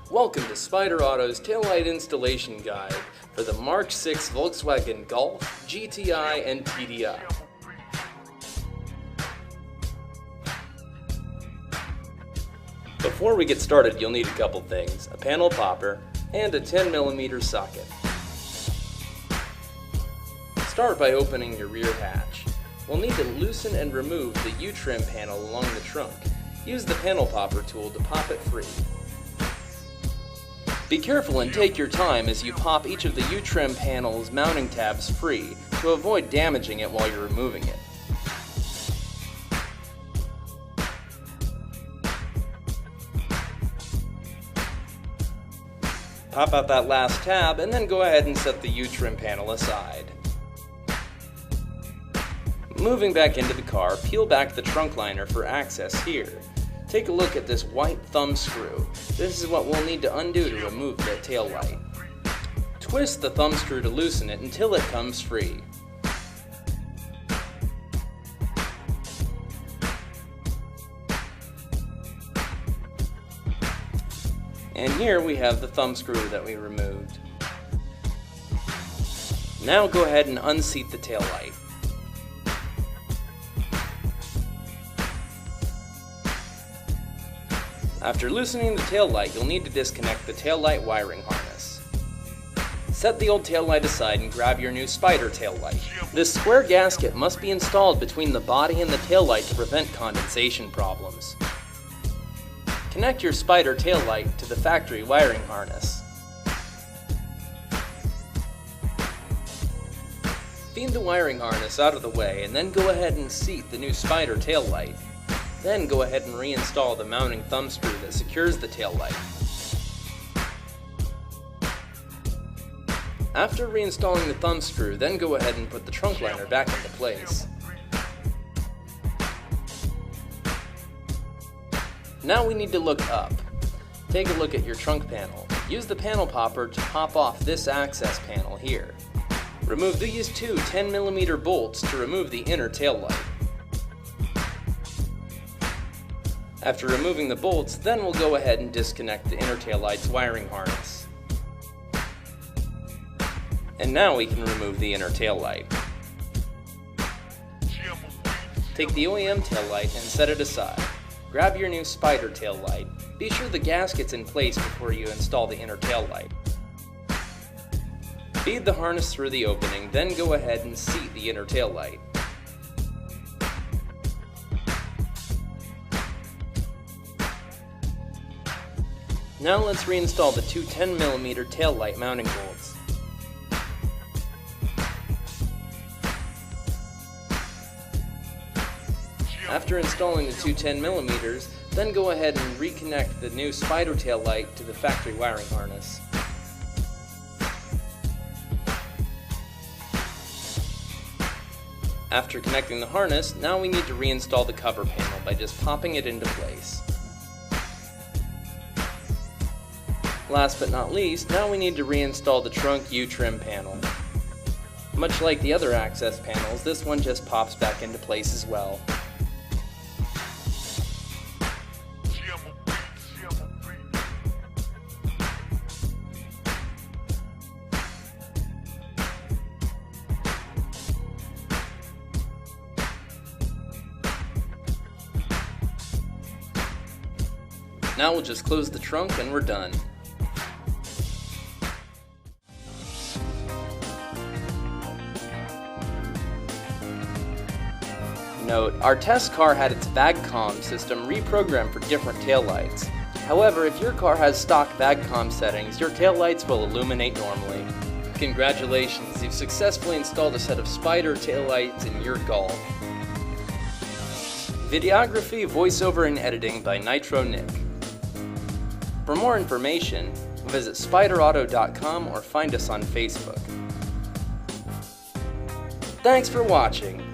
Welcome to Spyder Auto's taillight installation guide for the March 6 Volkswagen Golf, GTI, and TDI. Before we get started, you'll need a couple things: a panel popper and a 10mm socket. Start by opening your rear hatch. We'll need to loosen and remove the U-trim panel along the trunk. Use the panel popper tool to pop it free. Be careful and take your time as you pop each of the U-trim panel's mounting tabs free to avoid damaging it while you're removing it. Pop out that last tab and then go ahead and set the U-trim panel aside. Moving back into the car, peel back the trunk liner for access here. Take a look at this white thumb screw. This is what we'll need to undo to remove the tail light. Twist the thumb screw to loosen it until it comes free. And here we have the thumb screw that we removed. Now go ahead and unseat the tail light. After loosening the tail light, you'll need to disconnect the tail light wiring harness. Set the old tail light aside and grab your new Spyder tail light. This square gasket must be installed between the body and the tail light to prevent condensation problems. Connect your Spyder tail light to the factory wiring harness. Feed the wiring harness out of the way and then go ahead and seat the new Spyder tail light. Then go ahead and reinstall the mounting thumb screw that secures the tail light. After reinstalling the thumb screw, then go ahead and put the trunk liner back into place. Now we need to look up. Take a look at your trunk panel. Use the panel popper to pop off this access panel here. Remove these two 10mm bolts to remove the inner tail light. After removing the bolts, then we'll go ahead and disconnect the inner taillight's wiring harness. And now we can remove the inner taillight. Take the OEM taillight and set it aside. Grab your new Spyder taillight. Be sure the gasket's in place before you install the inner taillight. Feed the harness through the opening, then go ahead and seat the inner taillight. Now let's reinstall the two 10mm taillight mounting bolts. After installing the two 10mm, then go ahead and reconnect the new Spyder taillight to the factory wiring harness. After connecting the harness, now we need to reinstall the cover panel by just popping it into place. Last but not least, now we need to reinstall the trunk U-trim panel. Much like the other access panels, this one just pops back into place as well. Now we'll just close the trunk and we're done. Note, our test car had its VAGCOM system reprogrammed for different taillights. However, if your car has stock VAGCOM settings, your taillights will illuminate normally. Congratulations, you've successfully installed a set of Spyder taillights in your Golf. Videography, voiceover, and editing by Nitro Nick. For more information, visit SpyderAuto.com or find us on Facebook. Thanks for watching.